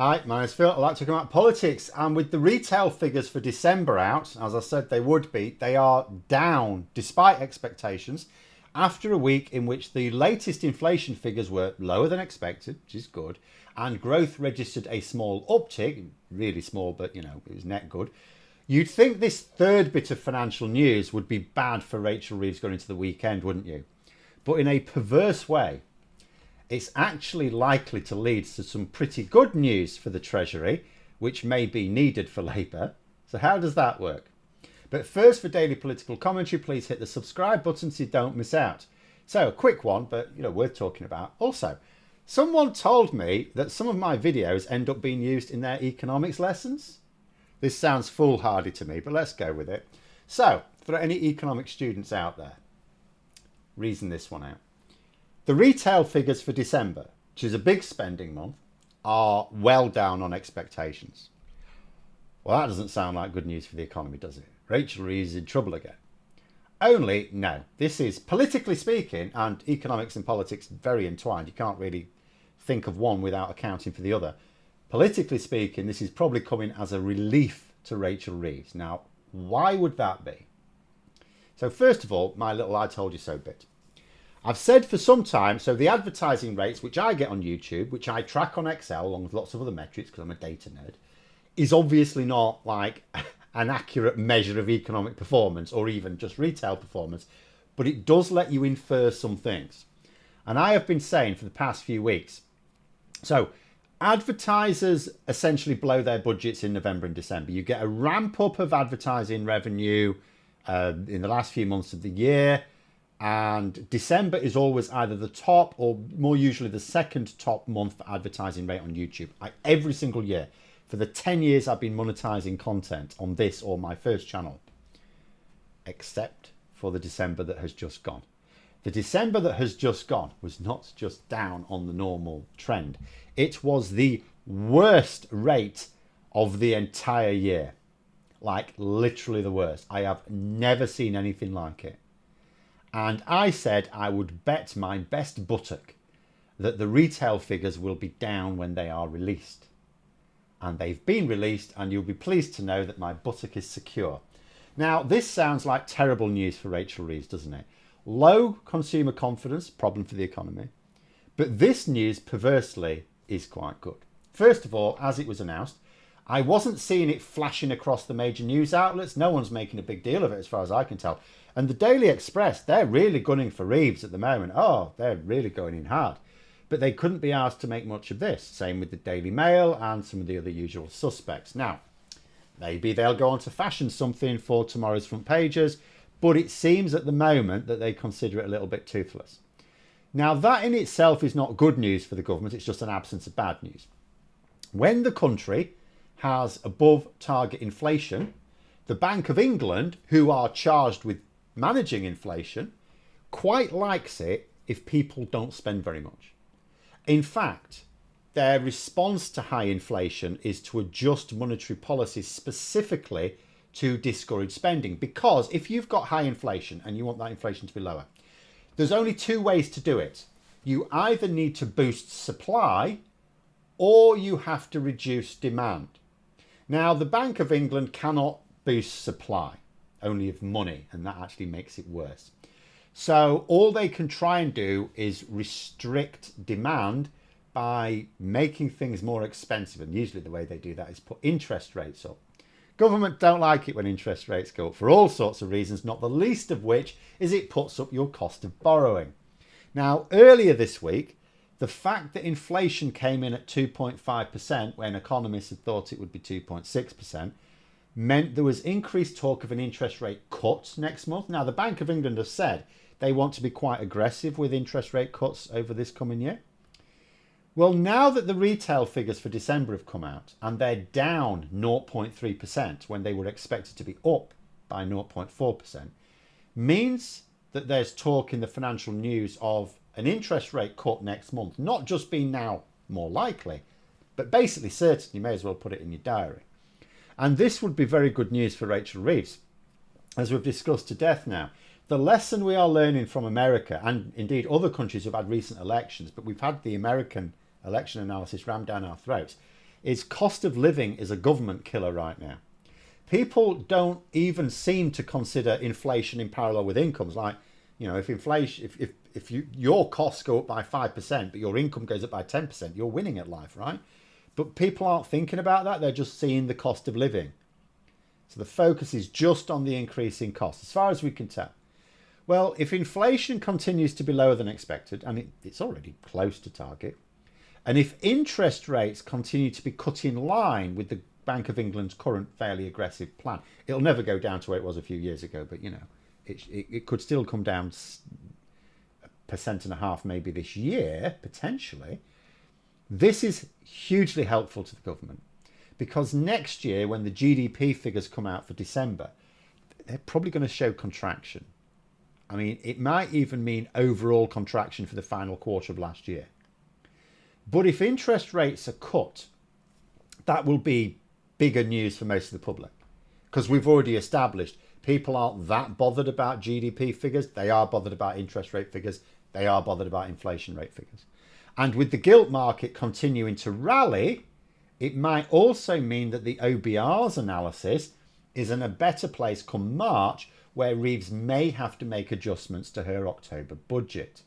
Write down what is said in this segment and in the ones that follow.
Hi, my name's Phil. I'd like to talk about politics. And with the retail figures for December out, as I said they would be, they are down despite expectations after a week in which the latest inflation figures were lower than expected, which is good, and growth registered a small uptick, really small, but it was net good. You'd think this third bit of financial news would be bad for Rachel Reeves going into the weekend, wouldn't you? But in a perverse way, it's actually likely to lead to some pretty good news for the Treasury, which may be needed for Labour. So how does that work? But first, for daily political commentary, please hit the subscribe button so you don't miss out. So a quick one, but worth talking about. Also, someone told me that some of my videos end up being used in their economics lessons. This sounds foolhardy to me, but let's go with it. So, for any economics students out there, reason this one out. The retail figures for December, which is a big spending month, are well down on expectations. Well, that doesn't sound like good news for the economy, does it? Rachel Reeves is in trouble again. Only, no, this is, politically speaking, and economics and politics very entwined. You can't really think of one without accounting for the other. Politically speaking, this is probably coming as a relief to Rachel Reeves. Now, why would that be? So first of all, my little I told you so bit. I've said for some time, so the advertising rates, which I get on YouTube, which I track on Excel along with lots of other metrics because I'm a data nerd, is obviously not like an accurate measure of economic performance or even just retail performance, but it does let you infer some things. And I have been saying for the past few weeks, so advertisers essentially blow their budgets in November and December. You get a ramp up of advertising revenue in the last few months of the year. And December is always either the top or more usually the second top month for advertising rate on YouTube. Every single year. For the 10 years I've been monetizing content on this or my first channel. Except for the December that has just gone. The December that has just gone was not just down on the normal trend. It was the worst rate of the entire year. Like literally the worst. I have never seen anything like it. And I said I would bet my best buttock that the retail figures will be down when they are released. And they've been released, and you'll be pleased to know that my buttock is secure. Now, this sounds like terrible news for Rachel Reeves, doesn't it? Low consumer confidence, problem for the economy. But this news, perversely, is quite good. First of all, as it was announced, I wasn't seeing it flashing across the major news outlets. No one's making a big deal of it as far as I can tell. And the Daily Express, they're really gunning for Reeves at the moment. Oh, they're really going in hard. But they couldn't be asked to make much of this. Same with the Daily Mail and some of the other usual suspects. Now, maybe they'll go on to fashion something for tomorrow's front pages, but it seems at the moment that they consider it a little bit toothless. Now, that in itself is not good news for the government. It's just an absence of bad news. When the country has above target inflation, the Bank of England, who are charged with managing inflation, quite likes it if people don't spend very much. In fact, their response to high inflation is to adjust monetary policy specifically to discourage spending. Because if you've got high inflation and you want that inflation to be lower, there's only two ways to do it. You either need to boost supply or you have to reduce demand. Now, the Bank of England cannot boost supply, only of money, and that actually makes it worse. So all they can try and do is restrict demand by making things more expensive. And usually the way they do that is put interest rates up. Government don't like it when interest rates go up for all sorts of reasons, not the least of which is it puts up your cost of borrowing. Now, earlier this week, the fact that inflation came in at 2.5% when economists had thought it would be 2.6% meant there was increased talk of an interest rate cut next month. Now, the Bank of England has said they want to be quite aggressive with interest rate cuts over this coming year. Well, now that the retail figures for December have come out and they're down 0.3% when they were expected to be up by 0.4%, means that there's talk in the financial news of an interest rate cut next month, not just being now more likely, but basically certain. You may as well put it in your diary. And this would be very good news for Rachel Reeves, as we've discussed to death now. The lesson we are learning from America, and indeed other countries who've had recent elections, but we've had the American election analysis rammed down our throats, is cost of living is a government killer right now. People don't even seem to consider inflation in parallel with incomes. Like, you know, if inflation, if your costs go up by 5%, but your income goes up by 10%, you're winning at life, right? But people aren't thinking about that. They're just seeing the cost of living. So the focus is just on the increase in costs, as far as we can tell. Well, if inflation continues to be lower than expected, and it's already close to target, and if interest rates continue to be cut in line with the Bank of England's current fairly aggressive plan, it'll never go down to where it was a few years ago, but you know, it could still come down 1.5% maybe this year, potentially. This is hugely helpful to the government, because next year, when the GDP figures come out for December, they're probably going to show contraction. I mean, it might even mean overall contraction for the final quarter of last year. But if interest rates are cut, that will be bigger news for most of the public, because we've already established people aren't that bothered about GDP figures. They are bothered about interest rate figures. They are bothered about inflation rate figures. And with the gilt market continuing to rally, it might also mean that the OBR's analysis is in a better place come March, where Reeves may have to make adjustments to her October budget.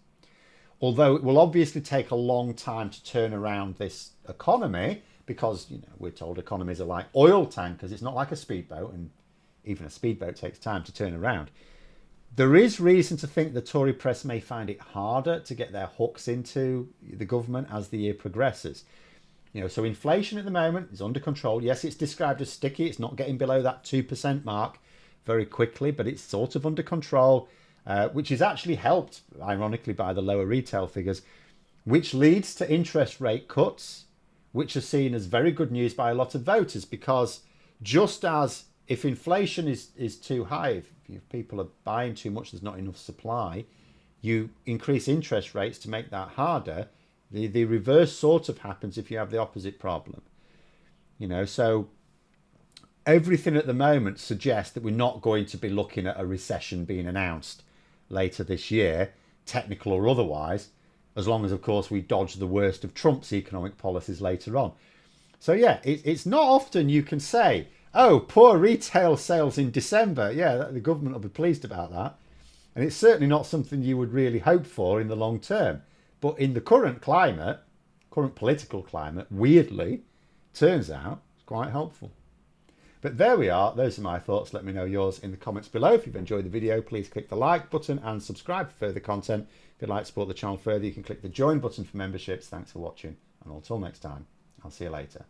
Although it will obviously take a long time to turn around this economy, because, you know, we're told economies are like oil tankers. It's not like a speedboat, and even a speedboat takes time to turn around. There is reason to think the Tory press may find it harder to get their hooks into the government as the year progresses. You know, so inflation at the moment is under control. Yes, it's described as sticky. It's not getting below that 2% mark very quickly, but it's sort of under control, which is actually helped, ironically, by the lower retail figures, which leads to interest rate cuts, which are seen as very good news by a lot of voters, because just as if inflation is too high, if people are buying too much, there's not enough supply, you increase interest rates to make that harder. The reverse sort of happens if you have the opposite problem. You know, so everything at the moment suggests that we're not going to be looking at a recession being announced later this year, technical or otherwise, as long as, of course, we dodge the worst of Trump's economic policies later on. So, yeah, it's not often you can say, oh, poor retail sales in December. Yeah, the government will be pleased about that. And it's certainly not something you would really hope for in the long term. But in the current climate, current political climate, weirdly, turns out it's quite helpful. But there we are. Those are my thoughts. Let me know yours in the comments below. If you've enjoyed the video, please click the like button and subscribe for further content. If you'd like to support the channel further, you can click the join button for memberships. Thanks for watching. And until next time, I'll see you later.